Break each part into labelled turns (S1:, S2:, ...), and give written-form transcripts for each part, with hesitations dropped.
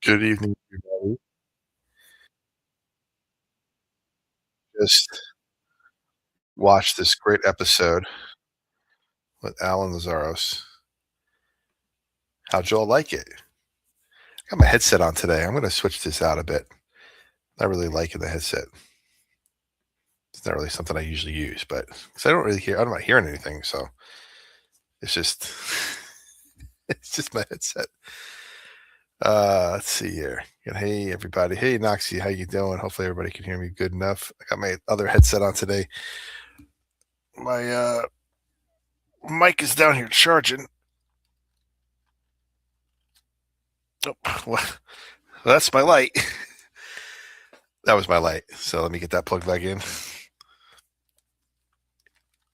S1: Good evening, everybody. Just watched this great episode with Alan Lazaros. How'd y'all like it? Got my headset on today. I'm gonna switch this out a bit. Not really liking the headset. It's not really something I usually use, but because I don't really hear, I'm not hearing anything, so it's just, it's just my headset. Let's see here. Hey everybody. Hey Noxie, how you doing? Hopefully everybody can hear me good enough. I got my other headset on today. My mic is down here charging. Oh, well, that's my light. That was my light. So let me get that plugged back in.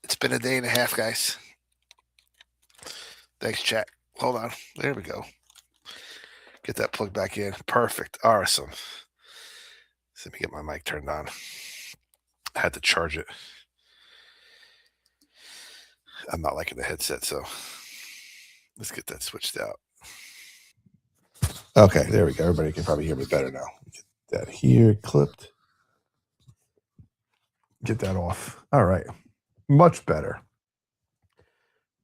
S1: It's been a day and a half, guys. Thanks, chat. Hold on. There we go. Get that plugged back in. Perfect. Awesome. So let me get my mic turned on. I had to charge it. I'm not liking the headset, so let's get that switched out. Okay, there we go. Everybody can probably hear me better now. Get that here clipped. Get that off. All right. Much better.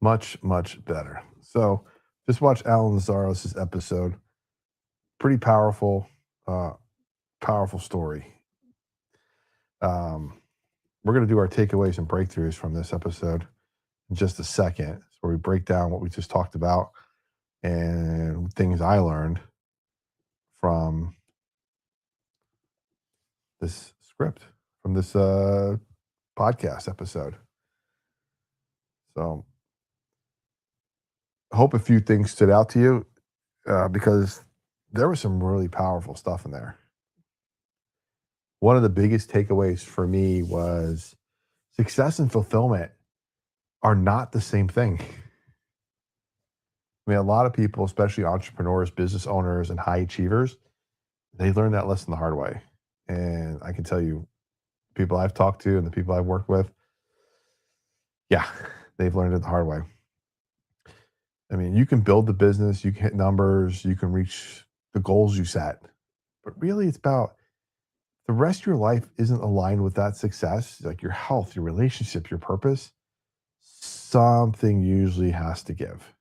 S1: Much better. So just watch Alan Lazaros' episode. Pretty powerful, powerful story. We're going to do our takeaways and breakthroughs from this episode in just a second, where we break down what we just talked about and things I learned from this script, from this podcast episode. So I hope a few things stood out to you because there was some really powerful stuff in there. One of the biggest takeaways for me was success and fulfillment are not the same thing. I mean, a lot of people, especially entrepreneurs, business owners, and high achievers, they learn that lesson the hard way. And I can tell you, people I've talked to and the people I've worked with, yeah, they've learned it the hard way. I mean, you can build the business, you can hit numbers, you can reach the goals you set, but really it's about the rest of your life isn't aligned with that success, like your health, your relationship, your purpose. Something usually has to give.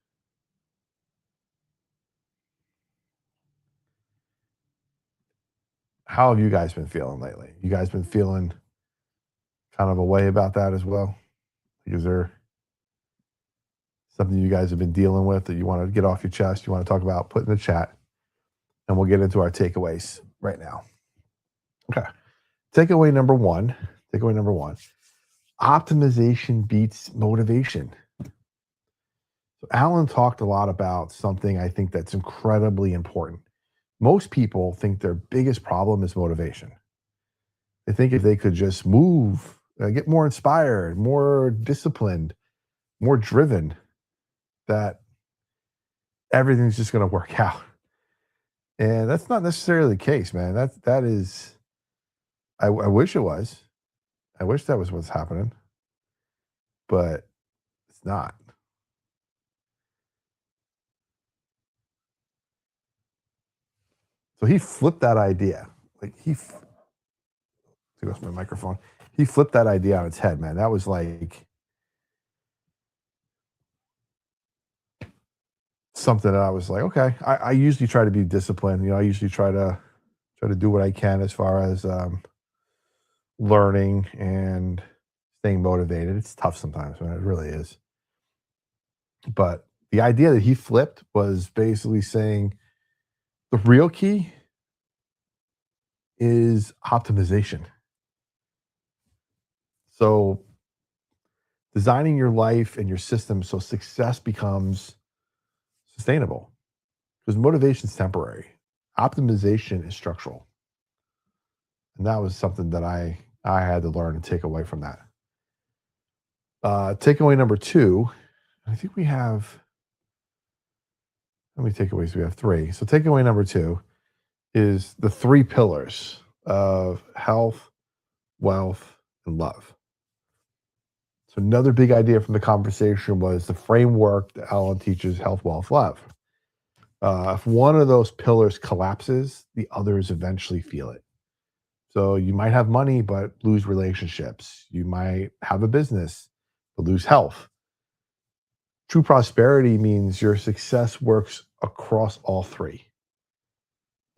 S1: How have you guys been feeling lately? You guys been feeling kind of a way about that as well? Is there something you guys have been dealing with that you want to get off your chest, you want to talk about, put in the chat, and we'll get into our takeaways right now. Okay. Takeaway number one. Takeaway number one. Optimization beats motivation. So Alan talked a lot about something I think that's incredibly important. Most people think their biggest problem is motivation. They think if they could just move, get more inspired, more disciplined, more driven, that everything's just going to work out. And that's not necessarily the case, man. That is. I wish it was. I wish that was what's happening, but it's not. So he flipped that idea. Like goes my microphone. He flipped that idea on its head, man. That was like something that I was like, okay. I usually try to be disciplined. I usually try to do what I can as far as learning and staying motivated. It's tough sometimes, man. It really is. But the idea that he flipped was basically saying the real key is optimization. So designing your life and your system so success becomes sustainable, because motivation is temporary. Optimization is structural. And that was something that I had to learn and take away from that. Takeaway number two, I think we have, how many takeaways? We have three. So takeaway number two is the three pillars of health, wealth, and love. So another big idea from the conversation was the framework that Alan teaches: health, wealth, love. If one of those pillars collapses, the others eventually feel it. So you might have money, but lose relationships. You might have a business, but lose health. True prosperity means your success works across all three.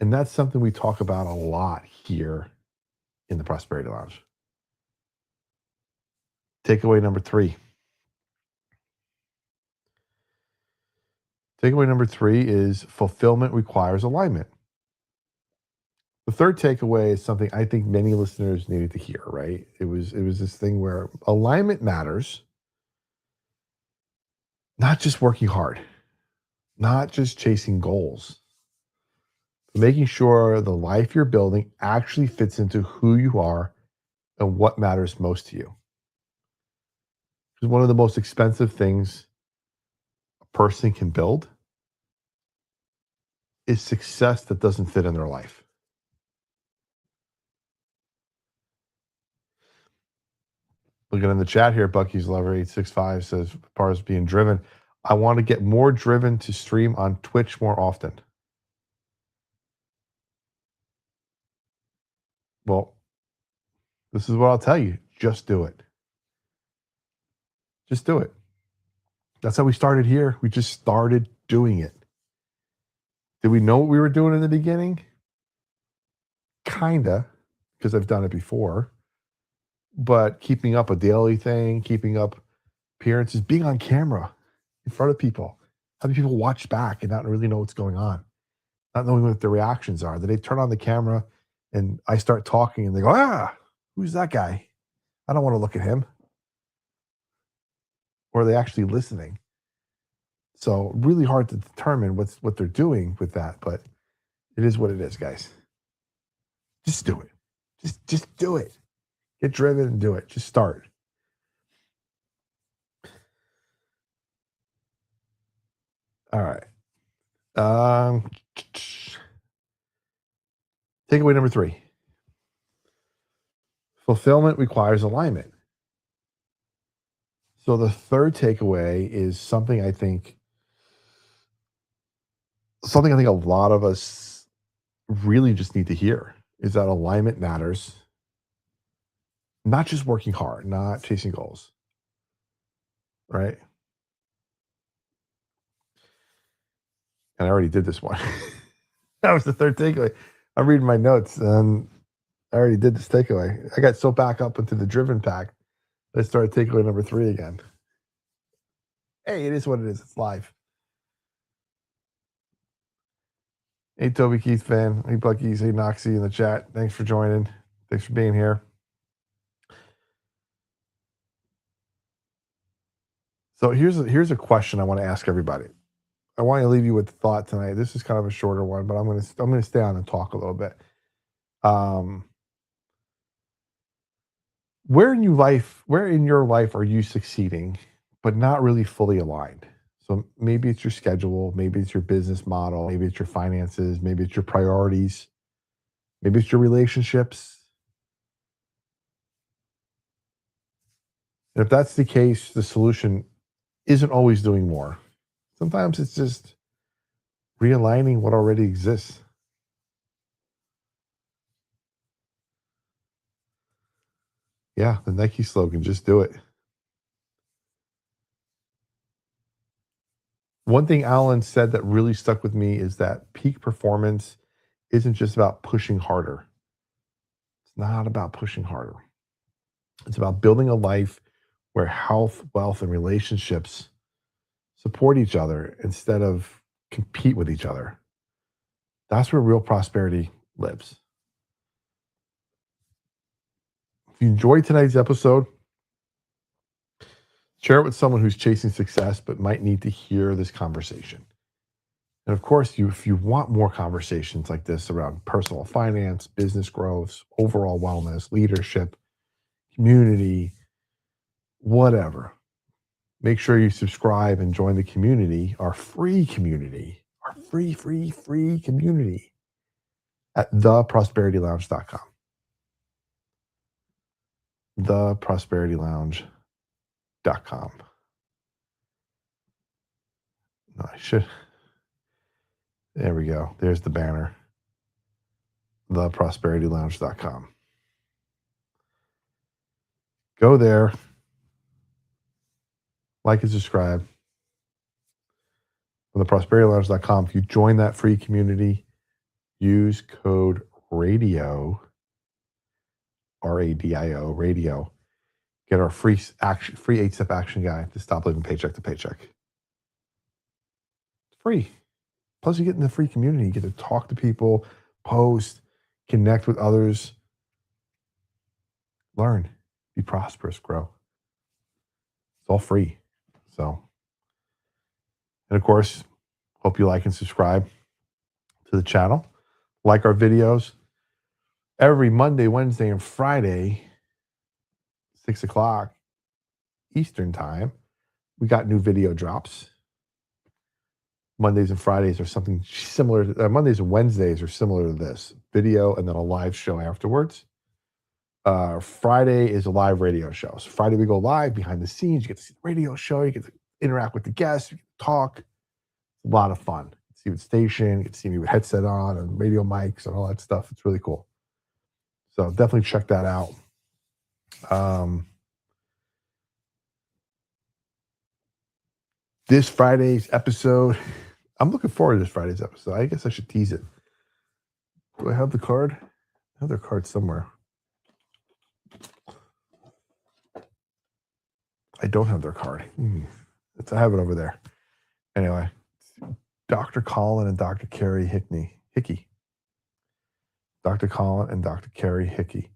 S1: And that's something we talk about a lot here in the Prosperity Lounge. Takeaway number three. Takeaway number three is fulfillment requires alignment. The third takeaway is something I think many listeners needed to hear, right? It was this thing where alignment matters, not just working hard, not just chasing goals, but making sure the life you're building actually fits into who you are and what matters most to you. Because one of the most expensive things a person can build is success that doesn't fit in their life. Looking in the chat here, Bucky's Lover 865 says, as far as being driven, I want to get more driven to stream on Twitch more often. Well, this is what I'll tell you. Just do it. Just do it. That's how we started here. We just started doing it. Did we know what we were doing in the beginning? Kinda, because I've done it before. But keeping up a daily thing, keeping up appearances, being on camera in front of people, having people watch back and not really know what's going on, not knowing what their reactions are. Then they turn on the camera and I start talking and they go, who's that guy? I don't want to look at him. Or are they actually listening? So really hard to determine what they're doing with that, but it is what it is, guys. Just do it. Just do it. Get driven and do it. Just start. All right. Takeaway number three. Fulfillment requires alignment. So the third takeaway is something I think a lot of us really just need to hear is that alignment matters. Not just working hard, not chasing goals. Right? And I already did this one. That was the third takeaway. I'm reading my notes and I already did this takeaway. I got so back up into the driven pack that I started takeaway number three again. Hey, it is what it is. It's live. Hey, Toby Keith fan. Hey, Bucky's. Hey, Noxie in the chat. Thanks for joining. Thanks for being here. So here's a question I want to ask everybody. I want to leave you with thought tonight. This is kind of a shorter one, but I'm gonna stay on and talk a little bit. Um, where in your life are you succeeding, but not really fully aligned? So maybe it's your schedule, maybe it's your business model, maybe it's your finances, maybe it's your priorities, maybe it's your relationships. And if that's the case, the solution isn't always doing more. Sometimes it's just realigning what already exists. Yeah, the Nike slogan, just do it. One thing Alan said that really stuck with me is that peak performance isn't just about pushing harder. It's not about pushing harder. It's about building a life where health, wealth, and relationships support each other instead of compete with each other. That's where real prosperity lives. If you enjoyed tonight's episode, share it with someone who's chasing success but might need to hear this conversation. And of course, if you want more conversations like this around personal finance, business growth, overall wellness, leadership, community, whatever, make sure you subscribe and join the community, our free community, our free community at theprosperitylounge.com. Theprosperitylounge.com. No, I should. There we go. There's the banner. theprosperitylounge.com. Go there, like and subscribe on theprosperitylounge.com. If you join that free community, use code RADIO, RADIO, radio. Get our free 8-step action guide to stop living paycheck to paycheck. It's free. Plus, you get in the free community. You get to talk to people, post, connect with others, learn, be prosperous, grow. It's all free. So, and of course, hope you like and subscribe to the channel. Like our videos every Monday, Wednesday, and Friday, 6 o'clock Eastern time. We got new video drops. Mondays and Fridays are something similar. Mondays and Wednesdays are similar to this video, and then a live show afterwards. Friday is a live radio show. So Friday we go live behind the scenes. You get to see the radio show. You get to interact with the guests. You get to talk. It's a lot of fun. You see what station. You get to see me with headset on and radio mics and all that stuff. It's really cool. So definitely check that out. This Friday's episode, I'm looking forward to this Friday's episode. I guess I should tease it. Do I have the card? I have their card somewhere. I don't have their card. I have it over there. Anyway, Dr. Colin and Dr. Carrie Hickey. Dr. Colin and Dr. Carrie Hickey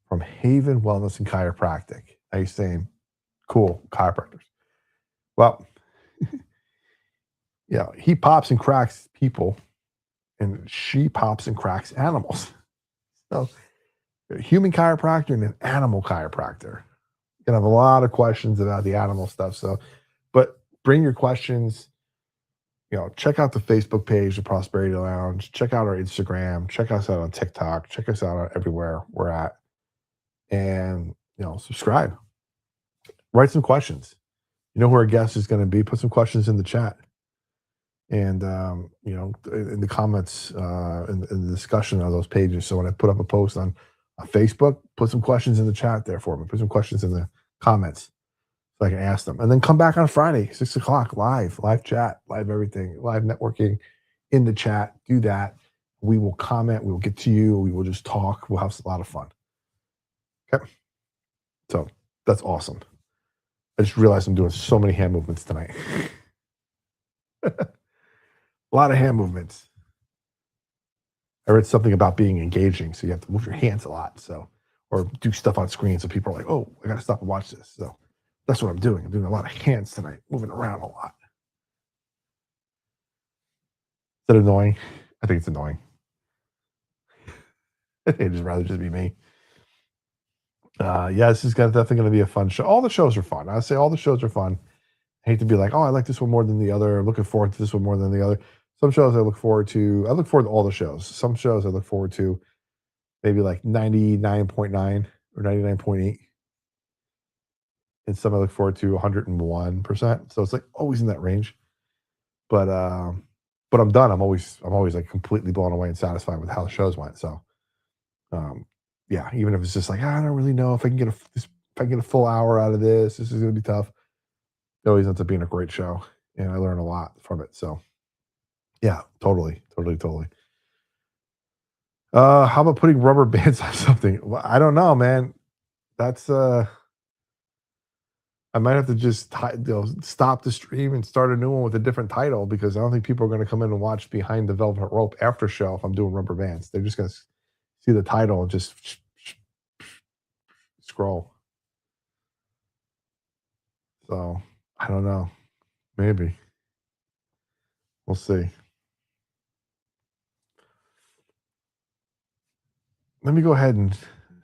S1: from Haven Wellness and Chiropractic. Now you're saying, cool, chiropractors. Well, yeah, he pops and cracks people, and she pops and cracks animals. So, a human chiropractor and an animal chiropractor. You're gonna have a lot of questions about the animal stuff. So, but bring your questions. Check out the Facebook page, the Prosperity Lounge. Check out our Instagram. Check us out on TikTok. Check us out on everywhere we're at, and subscribe. Write some questions. You know who our guest is going to be. Put some questions in the chat. And, in the comments, in the discussion of those pages. So when I put up a post on Facebook, put some questions in the chat there for me. Put some questions in the comments so I can ask them. And then come back on Friday, 6 o'clock, live chat, live everything, live networking in the chat. Do that. We will comment. We will get to you. We will just talk. We'll have a lot of fun. Okay. So that's awesome. I just realized I'm doing so many hand movements tonight. A lot of hand movements. I read something about being engaging, so you have to move your hands a lot. So, or do stuff on screen, so people are like, "Oh, I got to stop and watch this." So that's what I'm doing. I'm doing a lot of hands tonight, moving around a lot. Is that annoying? I think it's annoying. It'd just rather just be me. Yeah, this is definitely going to be a fun show. All the shows are fun. I say all the shows are fun. I hate to be like, "Oh, I like this one more than the other. I'm looking forward to this one more than the other." Some shows I look forward to. I look forward to all the shows. Some shows I look forward to maybe like 99.9 or 99.8. And some I look forward to 101%. So it's like always in that range. But I'm done. I'm always like completely blown away and satisfied with how the shows went. So yeah, even if it's just like, I don't really know if I can get a full hour out of this. This is gonna be tough. It always ends up being a great show. And I learn a lot from it. So yeah, totally. How about putting rubber bands on something? Well, I don't know, man. That's I might have to just stop the stream and start a new one with a different title, because I don't think people are going to come in and watch Behind the Velvet Rope after show if I'm doing rubber bands. They're just going to see the title and just scroll. So I don't know. Maybe. We'll see. Let me go ahead and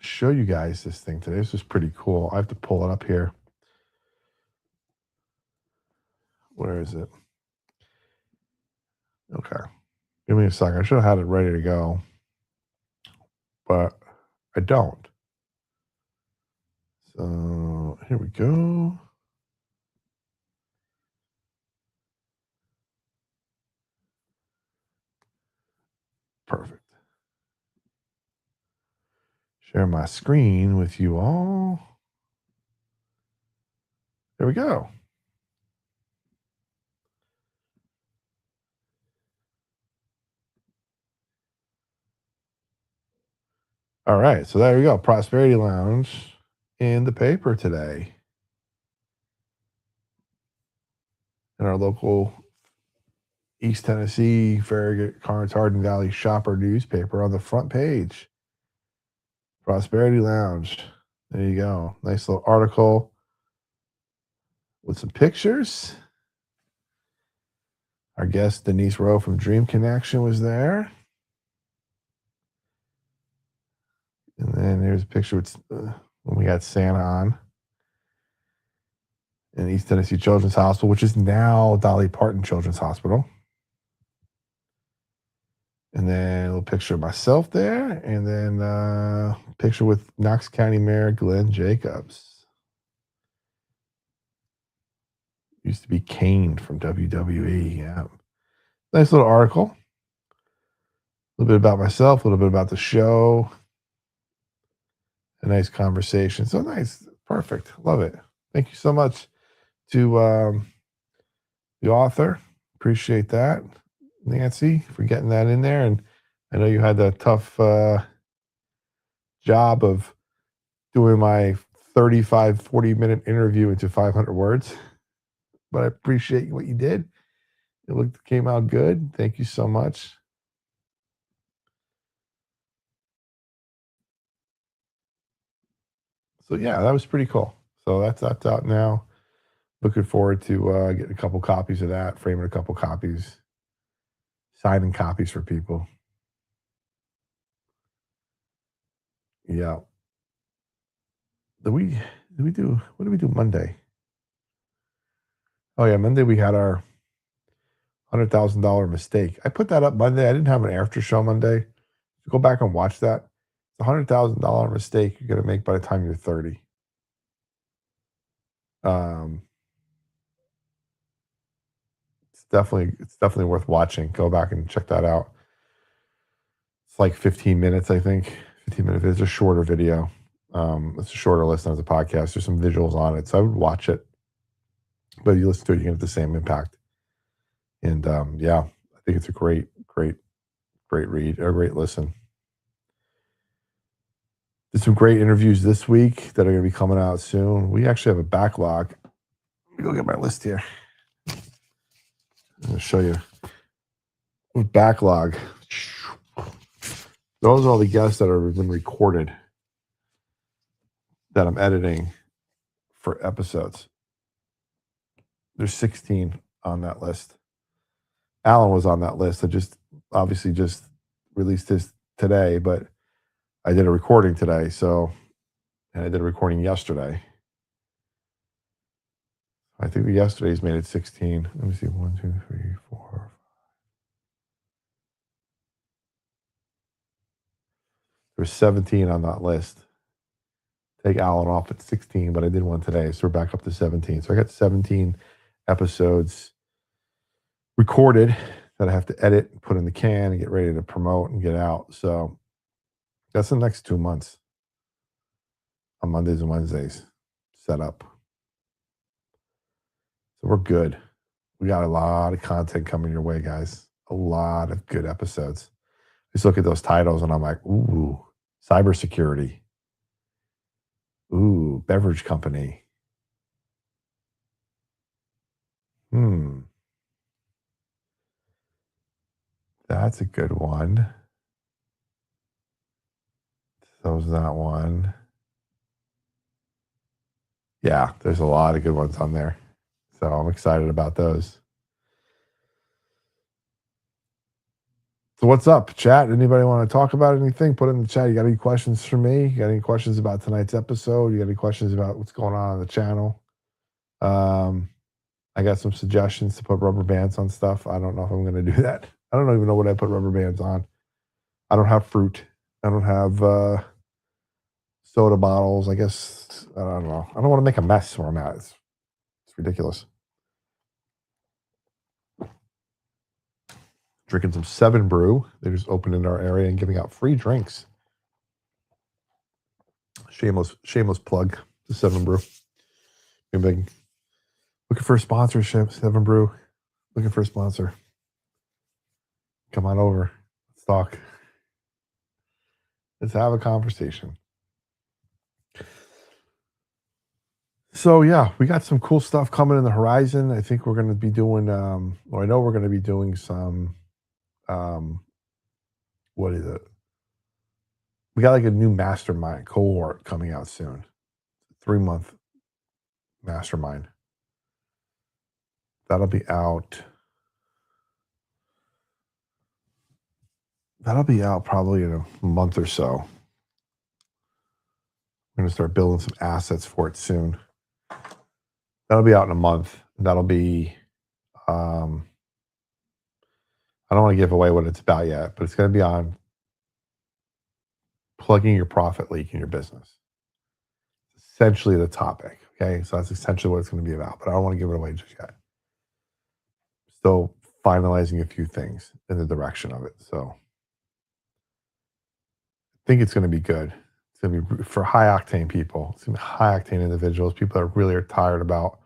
S1: show you guys this thing today. This is pretty cool. I have to pull it up here. Where is it? Okay. Give me a second. I should have had it ready to go, but I don't. So here we go. Perfect. Share my screen with you all. There we go. All right. So there we go. Prosperity Lounge in the paper today. In our local East Tennessee, Farragut, Carnes, Hardin Valley Shopper newspaper on the front page. Prosperity Lounge. There you go. Nice little article with some pictures. Our guest, Denise Rowe from Dream Connection, was there. And then here's a picture with when we had Santa on in East Tennessee Children's Hospital, which is now Dolly Parton Children's Hospital. And then a little picture of myself there. And then a picture with Knox County Mayor Glenn Jacobs. Used to be Kane from WWE. Yeah. Nice little article. A little bit about myself, a little bit about the show. A nice conversation. So nice. Perfect. Love it. Thank you so much to the author. Appreciate that, Nancy, for getting that in there. And I know you had the tough job of doing my 35, 40-minute interview into 500 words, but I appreciate what you did. Came out good. Thank you so much. So yeah, that was pretty cool. So that's out now. Looking forward to getting a couple copies of that, framing a couple copies, signing copies for people. Yeah. What did we do Monday? Oh yeah, Monday we had our $100,000 mistake. I put that up Monday. I didn't have an after show Monday. Go back and watch that. It's a $100,000 mistake you're gonna make by the time you're 30. Um, it's definitely worth watching. Go back and check that out. It's like 15 minutes, I think. 15 minutes. It's a shorter video. It's a shorter listen as a podcast. There's some visuals on it, so I would watch it. But if you listen to it, you get the same impact. And yeah, I think it's a great read, a great listen. Did some great interviews this week that are going to be coming out soon. We actually have a backlog. Let me go get my list here. I'm going to show you. Backlog. Those are all the guests that have been recorded that I'm editing for episodes. There's 16 on that list. Alan was on that list. I obviously just released his today, but I did a recording today. And I did a recording yesterday. I think yesterday's made it 16. Let me see. 1, 2, 3, 4. There's 17 on that list. Take Alan off at 16, but I did one today, so we're back up to 17. So I got 17 episodes recorded that I have to edit and put in the can and get ready to promote and get out. So that's the next 2 months on Mondays and Wednesdays set up. So we're good. We got a lot of content coming your way, guys. A lot of good episodes. Just look at those titles and I'm like, ooh, cybersecurity. Ooh, beverage company. That's a good one. So is that one. Yeah, there's a lot of good ones on there. So I'm excited about those. So what's up, chat? Anybody want to talk about anything? Put it in the chat. You got any questions for me? You got any questions about tonight's episode? You got any questions about what's going on the channel? I got some suggestions to put rubber bands on stuff. I don't know if I'm going to do that. I don't even know what I put rubber bands on. I don't have fruit. I don't have soda bottles. I guess, I don't know. I don't want to make a mess where I'm at. It's ridiculous. Drinking some Seven Brew. They just opened in our area and giving out free drinks. Shameless plug to Seven Brew. Looking for a sponsorship, Seven Brew. Looking for a sponsor. Come on over. Let's talk. Let's have a conversation. So yeah, we got some cool stuff coming in the horizon. I think we're going to be doing, or I know we're going to be doing some, what is it? We got like a new mastermind cohort coming out soon. 3-month mastermind. That'll be out. That'll be out probably in a month or so. We're going to start building some assets for it soon. That'll be out in a month. That'll be, I don't want to give away what it's about yet, but it's going to be on plugging your profit leak in your business. Essentially the topic. Okay. So that's essentially what it's going to be about, but I don't want to give it away just yet. Still finalizing a few things in the direction of it. So I think it's going to be good. It's going to be for high octane people. It's going to be high octane individuals, people that really are tired about,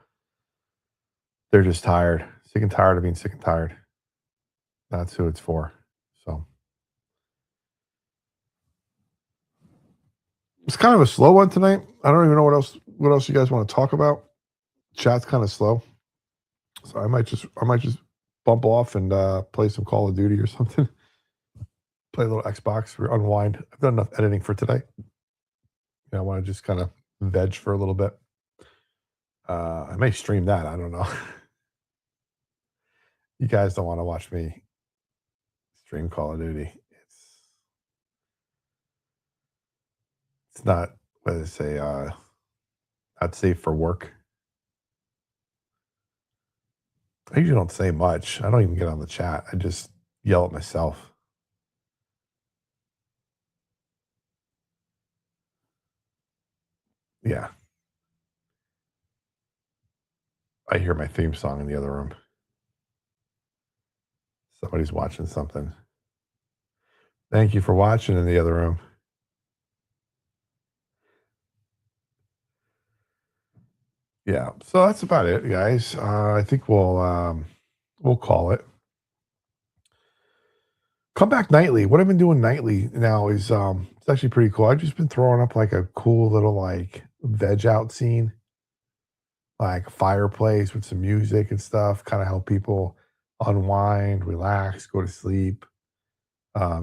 S1: they're just tired, sick and tired of being sick and tired. That's who it's for. So it's kind of a slow one tonight. I don't even know what else you guys want to talk about. Chat's kind of slow. So I might just bump off and play some Call of Duty or something. Play a little Xbox or unwind. I've done enough editing for today. I want to just kind of veg for a little bit. I may stream that. I don't know. You guys don't want to watch me stream Call of Duty. It's not, what did I say, not safe for work. I usually don't say much. I don't even get on the chat. I just yell at myself. Yeah. I hear my theme song in the other room. Somebody's watching something. Thank you for watching in the other room. Yeah. So that's about it, guys. I think we'll call it. Come back nightly. What I've been doing nightly now is it's actually pretty cool. I've just been throwing up like a cool little like veg out scene, like a fireplace with some music and stuff, kind of help people unwind, relax, go to sleep,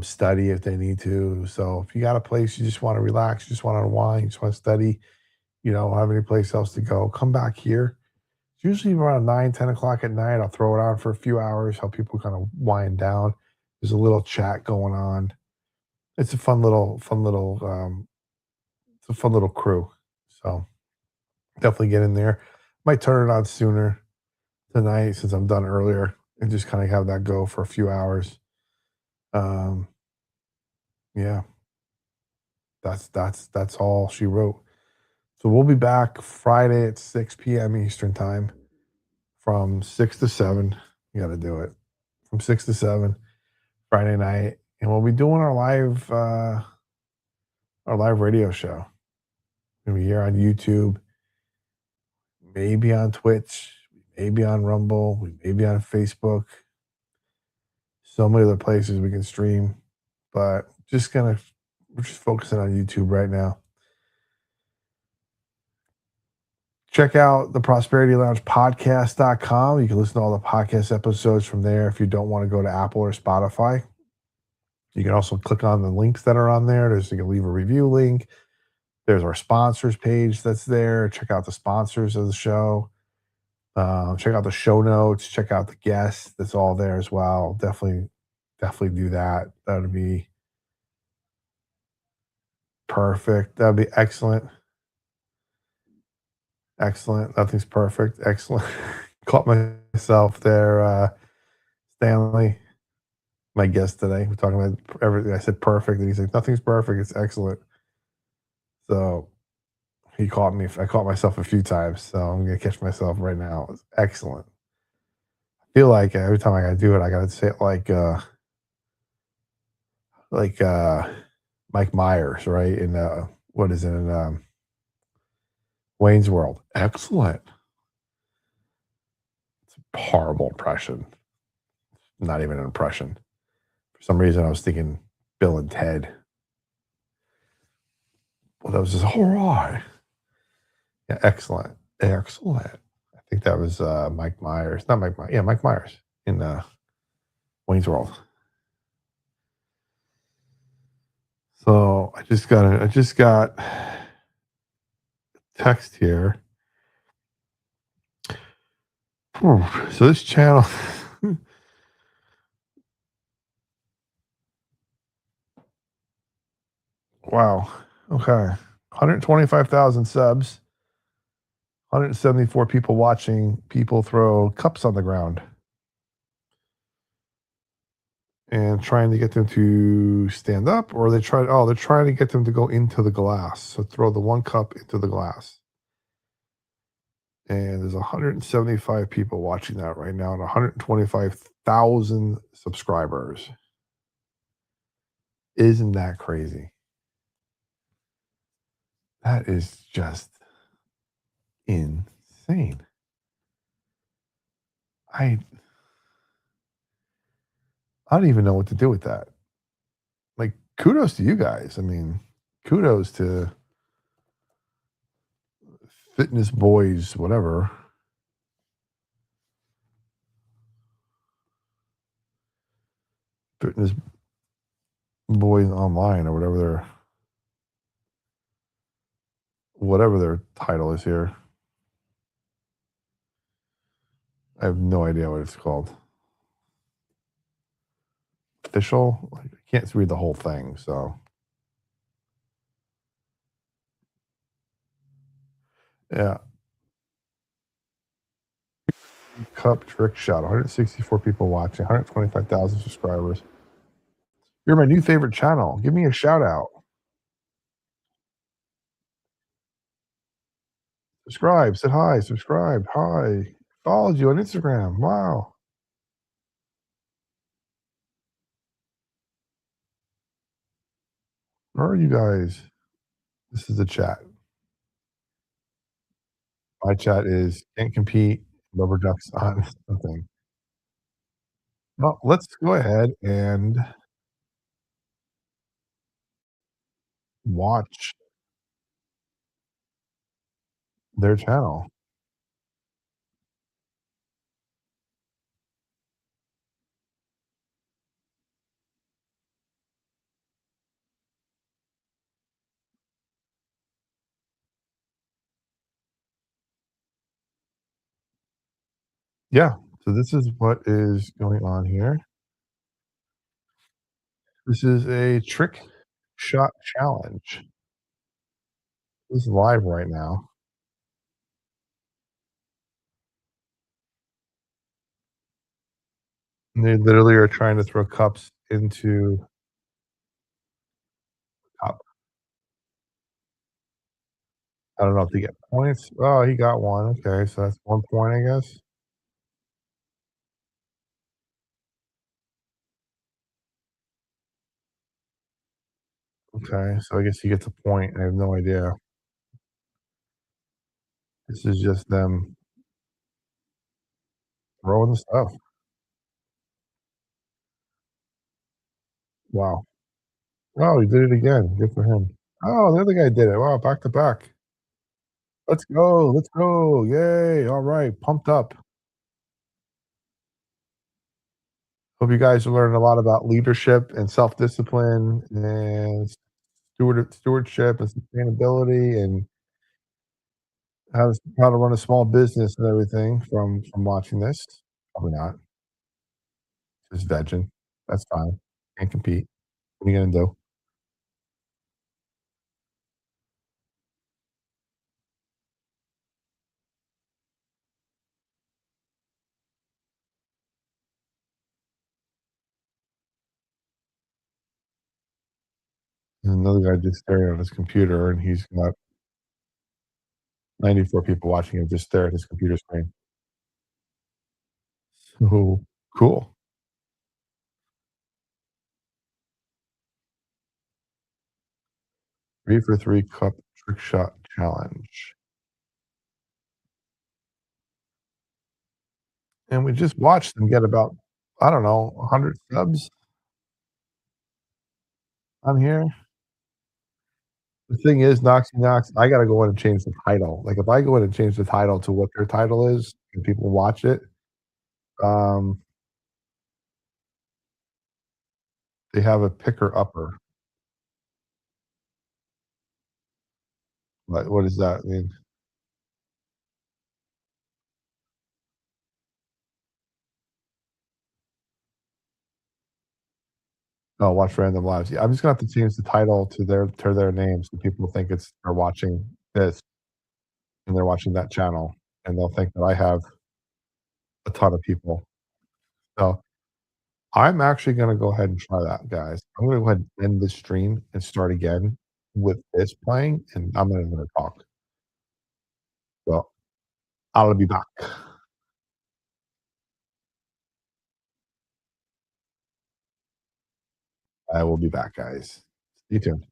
S1: study if they need to. So if you got a place you just want to relax, you just want to unwind, you just want to study, you don't have any place else to go, come back here. It's usually around 9, 10 o'clock at night. I'll throw it on for a few hours, help people kind of wind down. There's a little chat going on. It's a it's a fun little crew. So definitely get in there. Might turn it on sooner tonight since I'm done earlier and just kind of have that go for a few hours. Um, yeah, that's all she wrote. So we'll be back Friday at 6 p.m. Eastern time from 6 to 7. You got to do it from 6 to 7 Friday night, and we'll be doing our live radio show. We'll be here on YouTube, maybe on Twitch, maybe on Rumble, we may be on Facebook. So many other places we can stream, but we're just focusing on YouTube right now. Check out the Prosperity Lounge podcast.com. You can listen to all the podcast episodes from there if you don't want to go to Apple or Spotify. You can also click on the links that are on there. You can leave a review link. There's our sponsors page that's there. Check out the sponsors of the show. Check out the show notes. Check out the guests. That's all there as well. Definitely do that. That would be perfect. That would be excellent. Excellent. Nothing's perfect. Excellent. Caught myself there, Stanley, my guest today. We're talking about everything. I said perfect, and he's like, nothing's perfect. It's excellent. So he caught me. I caught myself a few times, so I'm gonna catch myself right now. It's excellent. feel like every time I gotta do it, I gotta say it like, Mike Myers, right? In, what is it? In, Wayne's World. Excellent. Horrible impression. Not even an impression. For some reason, I was thinking Bill and Ted. Well, that was just alright. Yeah, excellent. Excellent. I think that was, Mike Myers. Not Mike Myers. Yeah, Mike Myers in, Wayne's World. So, I just got text here. Whew. So this channel wow. Okay. 125,000 subs, 174 people watching, people throw cups on the ground and trying to get them to stand up, or they're trying to get them to go into the glass. So throw the one cup into the glass. And there's 175 people watching that right now and 125,000 subscribers. Isn't that crazy? That is just insane. I I don't even know what to do with that. Like, kudos to you guys. I mean, kudos to fitness boys, whatever, fitness boys online or whatever their title is here. I have no idea what it's called. Official? Like, I can't read the whole thing, so yeah. Cup trick shot. 164 people watching. 125,000 subscribers. You're my new favorite channel. Give me a shout out. Subscribe. Said hi. Subscribed. Hi. Followed you on Instagram. Wow. Where are you guys? This is the chat. My chat is can't compete. Rubber ducks on something. Well, let's go ahead and watch their channel. Yeah. So this is what is going on here. This is a trick shot challenge. This is live right now. And they literally are trying to throw cups into cup. I don't know if they get points. Oh, he got one. Okay, so that's 1 point, I guess. Okay, so I guess he gets a point. I have no idea. This is just them throwing the stuff. Wow. Oh, he did it again. Good for him. Oh, the other guy did it. Wow, back to back. Let's go. Let's go. Yay. All right. Pumped up. Hope you guys are learning a lot about leadership and self-discipline and stewardship and sustainability and how to run a small business and everything from watching this. Probably not. Just vegging. That's fine. Can't compete. What are you gonna do? There's another guy just staring at his computer, and he's got 94 people watching him just stare at his computer screen. Oh, cool. 3 for 3 cup trick shot challenge. And we just watched them get about, I don't know, 100 subs on here. The thing is, Noxy Knox, I gotta go in and change the title. Like, if I go in and change the title to what their title is and people watch it, um, they have a picker-upper. What does that mean? Oh, watch random lives. Yeah, I'm just gonna have to change the title to their name so people think it's they're watching this and they're watching that channel, and they'll think that I have a ton of people. So, I'm actually gonna go ahead and try that, guys. I'm gonna go ahead and end this stream and start again with this playing, and I'm gonna talk. So, I'll be back. I will be back, guys. Stay tuned.